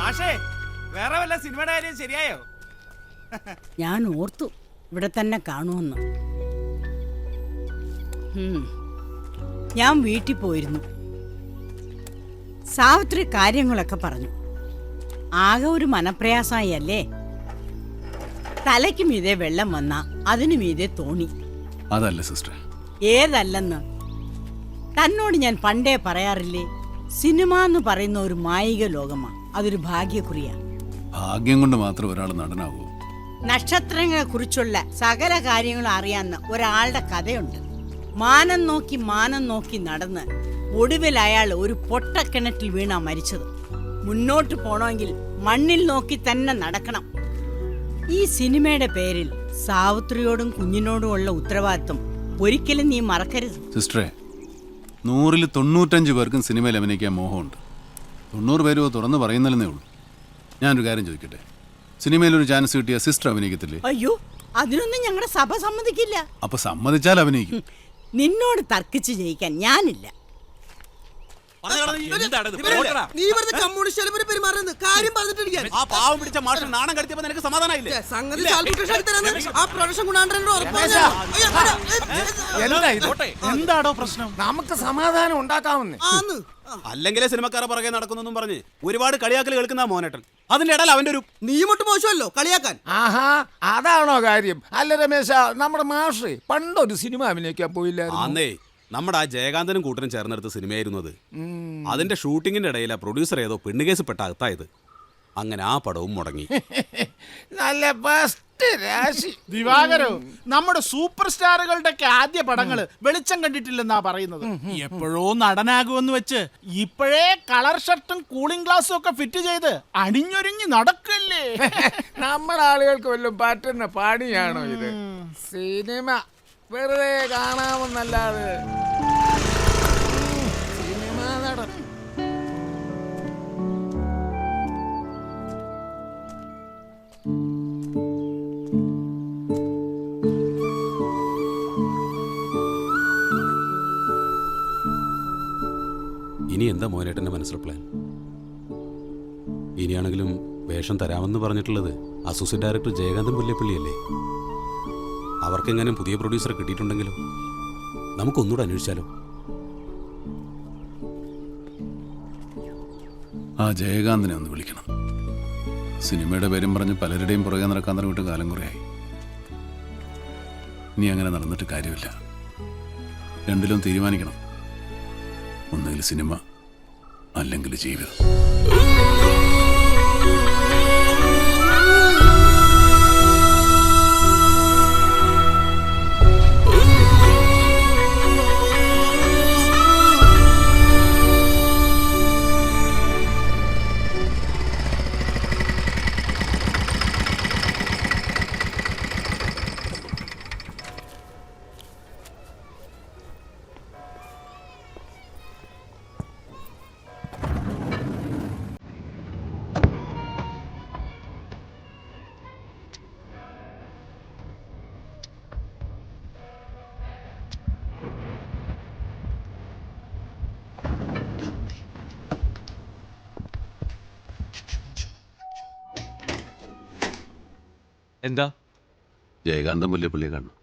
മാഷേ വേറെ വല്ല സിനിമയുടെ കാര്യം ശരിയായോ? ഞാൻ ഓർത്തു ഇവിടെ തന്നെ കാണുമെന്ന്. ഞാൻ വീട്ടിൽ പോയിരുന്നു. സാവിത്രി കാര്യങ്ങളൊക്കെ പറഞ്ഞു. ആകെ ഒരു മനപ്രയാസമായി അല്ലേ? തലയ്ക്ക് മീതെ വെള്ളം വന്ന അതിനു മീതെ തോണി. അതല്ല സിസ്റ്റർ. ഏതല്ലെന്ന് തന്നോട് ഞാൻ പണ്ടേ പറയാറില്ലേ? സിനിമ എന്ന് പറയുന്ന ഒരു മായിക ലോകമാ. അതൊരു ഭാഗ്യക്കുറിയാ. ഭാഗ്യം കൊണ്ട് മാത്രം ഒരാൾ നടനാവൂ. നക്ഷത്രങ്ങളെ കുറിച്ചുള്ള സകല കാര്യങ്ങളും അറിയാവുന്ന ഒരാളുടെ കഥയുണ്ട്. മാനം നോക്കി നടന്ന് ഒടുവിൽ അയാൾ ഒരു പൊട്ടക്കിണറ്റിൽ വീണാ മരിച്ചത്. മുന്നോട്ട് പോണമെങ്കിൽ മണ്ണിൽ നോക്കി തന്നെ നടക്കണം. ഈ സിനിമയുടെ പേരിൽ സാവിത്രിയോടും കുഞ്ഞിനോടും ഉള്ള ഉത്തരവാദിത്വം ഒരിക്കലും നീ മറക്കരുത്. സിസ്റ്ററെ, 100-ൽ 95 പേർക്കും സിനിമയിൽ അഭിനയിക്കാൻ മോഹമുണ്ട്. 90 പേരും തുറന്ന് പറയുന്നില്ലെന്നേ ഉള്ളൂ. ഞാനൊരു കാര്യം ചോദിക്കട്ടെ, സിനിമയിൽ ഒരു ചാൻസ് കിട്ടിയ സിസ്റ്റർ അഭിനയിക്കത്തില്ലേ? അയ്യോ, അതിനൊന്നും ഞങ്ങളുടെ സഭ സമ്മതിക്കില്ല. അപ്പൊ സമ്മതിച്ചാൽ അഭിനയിക്കും. നിന്നോട് തർക്കിച്ച് ജയിക്കാൻ ഞാനില്ല. ആ പാവം പിടിച്ച മാഷ് നാണം കടത്തിയപ്പോ നിനക്ക് സമാധാനമായില്ലേ? എന്താടോ പ്രശ്നം? നമുക്ക് സമാധാനം ഉണ്ടാക്കാമെന്ന്. അല്ലെങ്കിലേ സിനിമക്കാരെ പുറകെ നടക്കുന്നു പറഞ്ഞ് ഒരുപാട് കളിയാക്കൽ കേൾക്കുന്ന മോനേട്ടൻ. അതിന്റെ ഇടയിൽ അവന്റെ ഒരു നീമൊട്ട് മോശമല്ലോ കളിയാക്കാൻ. ആഹാ, അതാണോ കാര്യം? അല്ല രമേശ, നമ്മുടെ മാഷ് പണ്ടൊരു സിനിമ അഭിനയിക്കാൻ പോയില്ലായിരുന്നു? അന്നേ നമ്മുടെ ആ ജയകാന്തനും കൂട്ടനും ചേർന്നെടുത്ത സിനിമയായിരുന്നു അത്. അതിന്റെ ഷൂട്ടിങ്ങിന്റെ ഇടയിൽ ആ പ്രൊഡ്യൂസർ ഏതോ പെണ്ണുകേസ് പെട്ട അകത്തായത്. അങ്ങനെ ആ പടവും മുടങ്ങി. നല്ല ബെസ്റ്റ് രാശി. ദിവാകരോ, നമ്മുടെ സൂപ്പർ സ്റ്റാറുകളുടെ ഒക്കെ ആദ്യ പടങ്ങള് വെളിച്ചം കണ്ടിട്ടില്ലെന്നാ പറയുന്നത്. എപ്പോഴോ നടനാകുമെന്ന് വെച്ച് ഇപ്പോഴേ കളർ ഷർട്ടും കൂളിംഗ് ഗ്ലാസും ഒക്കെ ഫിറ്റ് ചെയ്ത് അണിഞ്ഞൊരുങ്ങി നടക്കല്ലേ. നമ്മുടെ ആളുകൾക്ക് വല്ലതും പറ്റുന്ന പണിയാണോ ഇത്? സിനിമ വെറുതെ കാണാമെന്നല്ലാതെ സിനിമ നടൻ. ഇനി എന്താ മോനേട്ടന്റെ മനസ്സിലെ പ്ലാൻ? ഇനിയാണെങ്കിലും വേഷം തരാമെന്ന് പറഞ്ഞിട്ടുള്ളത് അസോസിയേറ്റ് ഡയറക്ടർ ജയകാന്തൻ പുല്ലേപ്പള്ളിയല്ലേ? അവർക്കെങ്ങനെ പുതിയ പ്രൊഡ്യൂസറെ കിട്ടിയിട്ടുണ്ടെങ്കിലോ? നമുക്കൊന്നുകൂടെ അന്വേഷിച്ചാലോ? ആ ജയകാന്തനെ ഒന്ന് വിളിക്കണം. സിനിമയുടെ പേരും പറഞ്ഞ് പലരുടെയും പുറകെ നടക്കാൻ തുടങ്ങിയിട്ട് കാലം കുറയായി. ഇനി അങ്ങനെ നടന്നിട്ട് കാര്യമില്ല. രണ്ടിലും തീരുമാനിക്കണം. ഒന്നുകിൽ സിനിമ, അല്ലെങ്കിൽ ജീവിതം. എന്താ? ജയകാന്തൻ പുല്ലേപ്പള്ളിയെ കാണണം.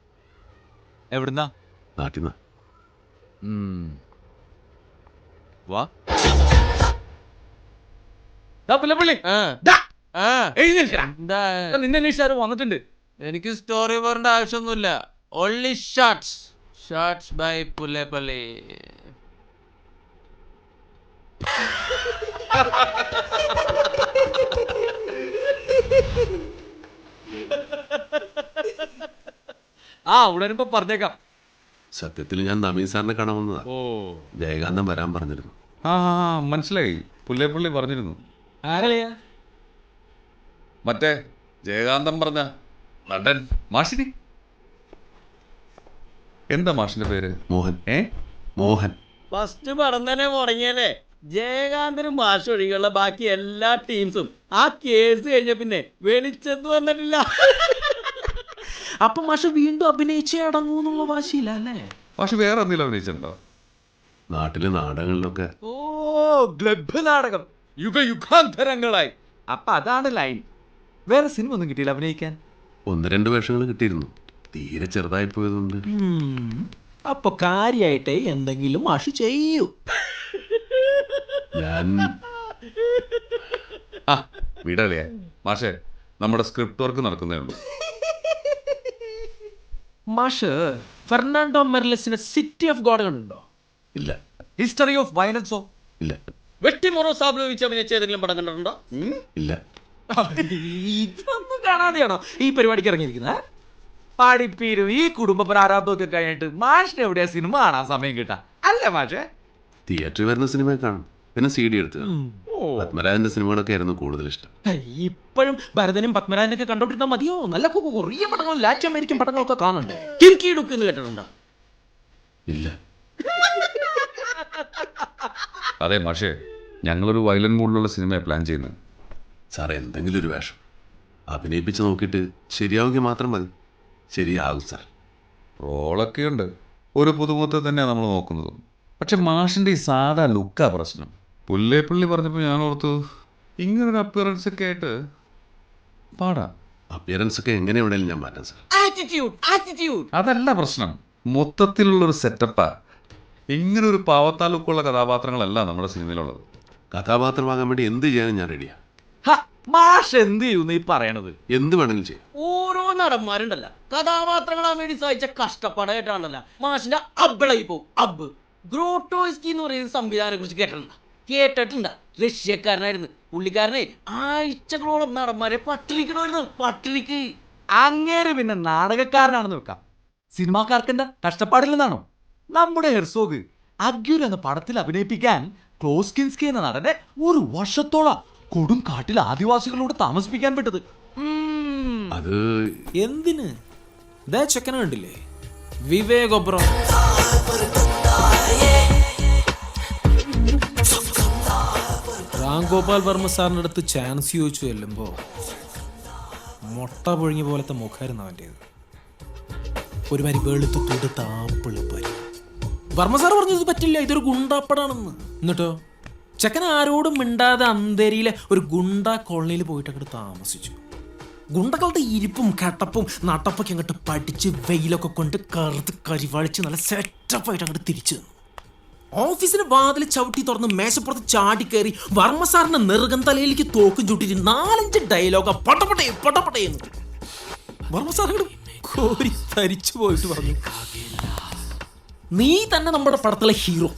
എവിടുന്നാ? നാട്ടിൽ നിന്ന്. വാ. പുല്ലേപ്പള്ളി നിന്നെ അന്വേഷിച്ചാരും വന്നിട്ടുണ്ട്. എനിക്ക് സ്റ്റോറി പറയേണ്ട ആവശ്യമൊന്നുമില്ല. Only shorts by Pullepally. ആ ഉടനിപ്പോ പറഞ്ഞേക്കാം. സത്യത്തിൽ ഞാൻ നമീൻ സാറിനെ കാണാൻ വന്നതാ. ഓ, ജയകാന്തൻ വരാൻ പറഞ്ഞിരുന്നു. ആ മനസ്സിലായി. പുല്ലേപ്പള്ളി പറഞ്ഞിരുന്നു. ആരളിയാ? മറ്റേ ജയകാന്തൻ പറഞ്ഞ നടൻ മാഷിനി. എന്താ മാഷിന്റെ പേര്? മോഹൻ. മോഹൻ. ഫസ്റ്റ് പടം തന്നെ മുടങ്ങിയല്ലേ? ജയകാന്തനും മാഷ് ഒഴികെയുള്ള ബാക്കി എല്ലാ ടീംസും ആ കേസ് കഴിഞ്ഞ പിന്നെ വെളിച്ചത്ത് വന്നിട്ടില്ല. അപ്പൊ മാഷ് വീണ്ടും അഭിനയിച്ചേ അടങ്ങൂന്നുള്ള വാശിയില്ല അല്ലേ? മാഷ് വേറെ എന്തെങ്കിലും അഭിനയിച്ചിട്ടുണ്ടോ? നാട്ടിലെ നാടകങ്ങളിലൊക്കെ. ഓ, ഗ്ലബ് നാടകം യുഗയുഗാന്തരങ്ങളായി അപ്പൊ അതാണ് ലൈൻ. വേറെ സിനിമ ഒന്നും കിട്ടിയില്ല അഭിനയിക്കാൻ? 1-2 വേഷങ്ങൾ കിട്ടിയിരുന്നു, തീരെ ചെറുതായി പോയതുകൊണ്ട്. അപ്പൊ കാര്യായിട്ടേ എന്തെങ്കിലും മാഷ് ചെയ്യൂ. ഞാൻ ആ വിടലേ മാഷേ, നമ്മുടെ സ്ക്രിപ്റ്റ് വർക്ക് നടക്കുന്നേ ഉള്ളൂ. മാഷ് ഫെർണാണ്ടോ മെർലെസിന്റെ സിറ്റി ഓഫ് ഗോഡ് കണ്ടുണ്ടോ? ഇല്ല. ഹിസ്റ്ററി ഓഫ് വയലൻസോ? ഇല്ല. വെട്ടിമൊറോ സാബ്ലോവിച്ച് അഭിനയിച്ച ഏതെങ്കിലും പടം കണ്ടിട്ടുണ്ടോ? ഇല്ല. ഇതൊന്നും കാണാതെയാണോ ഈ പരിപാടിക്ക് ഇറങ്ങിയിരിക്കുന്നത്? പഠിപ്പീരും ഈ കുടുംബ പ്രാരാബ്ദമൊക്കെ കഴിഞ്ഞിട്ട് മാഷിന് എവിടെയാ സിനിമ കാണാൻ സമയം കിട്ടാ? അല്ലേ മാഷേ? തിയേറ്ററിൽ വരുന്ന സിനിമ കാണും, പിന്നെ CD എടുത്ത് കാണും. പത്മരാജന്റെ സിനിമകളൊക്കെ ആയിരുന്നു കൂടുതൽ ഇഷ്ടം. ഇപ്പോഴും ഭരതനും പത്മരാജനൊക്കെ കണ്ടോണ്ടിരുന്നാ മതിയോ? നല്ല കൊറിയ പടങ്ങളും ലാറ്റിൻ അമേരിക്കൻ പടങ്ങളൊക്കെ കാണണ്ടേ? കിർക്കി ഡുക്ക് എന്ന് കേട്ടിട്ടുണ്ടോ? ഇല്ല. അതെ മാഷേ, ഞങ്ങളൊരു വയലന്റ് മൂഡിലുള്ള സിനിമയെ പ്ലാൻ ചെയ്യുന്നത്. സാർ എന്തെങ്കിലും ഒരു വേഷം അഭിനയിപ്പിച്ച് നോക്കിയിട്ട് ശരിയാവുമെങ്കിൽ മാത്രം മതി. ശരിയാകും സാർ. റോളൊക്കെ ഉണ്ട്, ഒരു പുതുമുഖത്തെ തന്നെയാണ് നമ്മൾ നോക്കുന്നത്. പക്ഷെ മാഷിൻ്റെ ഈ സാധാ ലുക്കാ പ്രശ്നം. പുല്ലേപ്പള്ളി പറഞ്ഞപ്പോൾ ഞാൻ ഓർത്തു ഇങ്ങനൊരു അപ്പിയറൻസ് ഒക്കെ ആയിട്ട് പാടാം. അപ്പിയറൻസ് ഒക്കെ എങ്ങനെ എവിടെയും ഞാൻ മാറ്റാം സാർ. ആറ്റിറ്റ്യൂഡ് അതല്ല പ്രശ്നം, മൊത്തത്തിലുള്ളൊരു സെറ്റപ്പാ. ഇങ്ങനൊരു പാവത്താലുക്കുള്ള കഥാപാത്രങ്ങളല്ല നമ്മുടെ സിനിമയിലുള്ളത്. കഥാപാത്രമാകാൻ വേണ്ടി എന്ത് ചെയ്യാനും ഞാൻ റെഡിയാ. മാഷ് എന്ത് ചെയ്യുന്നു ഈ പറയണത്? എന്ത് വേണമെങ്കിലും ചെയ്യും. ഓരോ നടന്മാരുണ്ടല്ല കഥാപാത്രങ്ങളാൻ വേണ്ടി സഹിച്ച കഷ്ടപ്പാടായിട്ടാണല്ല മാഷിന്റെ അബ്ബളായി പോകും. അബ്ബ് ഗ്രോട്ടോസ്കി എന്ന് പറയുന്ന സംവിധാനത്തെ കുറിച്ച് കേട്ടിട്ടുണ്ട? റഷ്യക്കാരനായിരുന്നു പുള്ളിക്കാരനെ. ആഴ്ചകളോളം നടന്മാരെ പട്ടിണിക്കണമായിരുന്നു, പട്ടിണിക്ക്. അങ്ങേര് പിന്നെ നാടകക്കാരനാണെന്ന് വെക്കാം, സിനിമാക്കാർക്ക് എന്താ കഷ്ടപ്പാടില്ലെന്നാണോ? നമ്മുടെ ഹെർസോഗ് അഗ്യൂർ എന്ന പടത്തിൽ അഭിനയിപ്പിക്കാൻ ക്ലോസ്കിൻസ്കി എന്ന നടനെ 1 വർഷത്തോളം കൊടും കാട്ടിൽ ആദിവാസികളോട് താമസിപ്പിക്കാൻ പറ്റത്. അത് എന്തിന്? ഇതാ ചെക്കനെ കണ്ടില്ലേ, വിവേക് ഒബ്റോയ്. രാം ഗോപാൽ വർമ്മ സാറിൻ്റെ അടുത്ത് ചാൻസ് ചോദിച്ചു ചെല്ലുമ്പോൾ മുട്ട പൊഴിഞ്ഞ പോലത്തെ മുഖമായിരുന്നു അവൻ്റേത്. ഒരുമാതിരി വെളുത്ത് തുടുത്ത ആപ്പിളിപ്പരി. വർമ്മ സാർ പറഞ്ഞത് പറ്റില്ല, ഇതൊരു ഗുണ്ടാപ്പടാണെന്ന്. എന്നിട്ടോ ചെക്കൻ ആരോടും മിണ്ടാതെ അന്തേരിയിലെ ഒരു ഗുണ്ട കോളനിയിൽ പോയിട്ട് അങ്ങോട്ട് താമസിച്ചു. ഗുണ്ടകളുടെ ഇരിപ്പും കട്ടപ്പും നട്ടപ്പൊക്കെ അങ്ങോട്ട് പഠിച്ച് വെയിലൊക്കെ കൊണ്ട് കറുത്ത് കരിവാളിച്ച് നല്ല സെറ്റപ്പായിട്ട് അങ്ങോട്ട് തിരിച്ചു തന്നു. ഓഫീസിന് വാതിൽ ചവിട്ടി തുറന്ന് മേശപ്പുറത്ത് ചാടിക്കയറി വർമ്മ സാറിന്റെ നെറുകൻ തലയിലേക്ക് തോക്കും ചൂട്ടിട്ട് 4-5 ഡയലോഗ പട്ടപ്പട്ടേ പട്ടപ്പട്ടേന്ന്. വർമ്മ സാർ കോരി തരിച്ചു പോയിട്ട് പറഞ്ഞു, നീ തന്നെ നമ്മുടെ പടത്തിലെ ഹീറോ.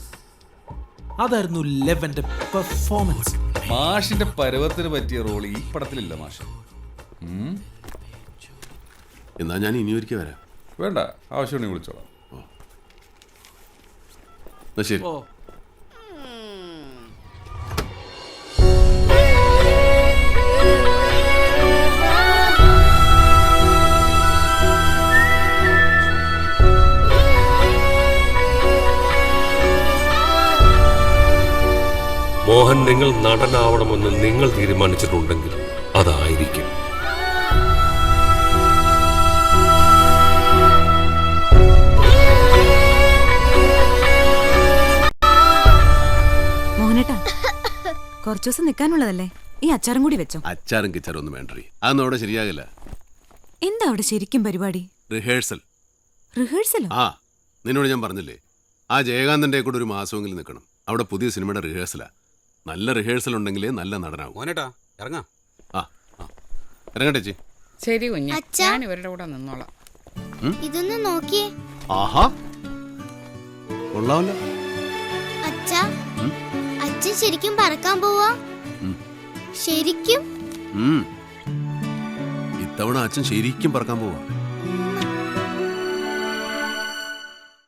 അതായിരുന്നു ലെവന്റെ പെർഫോമൻസ്. മാഷിന്റെ പരുവത്തിന് പറ്റിയ റോൾ ഈ പടത്തിലില്ല മാഷ്. എന്നാ ഞാൻ ഇനി ഒരിക്കൽ വരാം. വേണ്ട, ആവശ്യമുണ്ടെങ്കിൽ വിളിച്ചോളാം. എന്നാ ശരി. മോഹൻ, നിങ്ങൾ നടനാവണമെന്ന് നിങ്ങൾ തീരുമാനിച്ചിട്ടുണ്ടെങ്കിൽ അതായിരിക്കും. മോഹനേട്ടാ, കുറച്ചു ദിവസം നിൽക്കാനുള്ളതല്ലേ, ഈ അച്ചാറും കൂടി വെച്ചോ. അച്ചാറും കിച്ചാറും ഒന്നും വേണ്ടേ, അതൊന്നും അവിടെ ശരിയാകില്ല. എന്താ അവിടെ ശരിക്കും പരിപാടി? റിഹേഴ്സൽ. റിഹേഴ്സലോ? ആ, നിന്നോട് ഞാൻ പറഞ്ഞില്ലേ, ആ ജയകാന്തന്റെ കൂടെ ഒരു മാസമെങ്കിലും നിൽക്കണം. അവിടെ പുതിയ സിനിമയുടെ റിഹേഴ്സലാ. നല്ല റിഹേഴ്സൽ ഉണ്ടെങ്കിലേ നല്ല നടനാകും. മോനേട്ടാ ഇറങ്ങാം. ആ ഇറങ്ങട്ടെ ചേച്ചി. ശരി കുഞ്ഞ്, ഞാൻ ഇവരുടെ കൂടെ നിന്നോളാം. ഇതൊന്ന് നോക്കിയേ. ആഹാ, കൊള്ളാമല്ലോ. അച്ഛാ, അച്ഛൻ ശരിക്കും പറക്കാൻ പോവാ? ശരിക്കും? ഇത്തവണ അച്ഛൻ ശരിക്കും പറക്കാൻ പോവാ.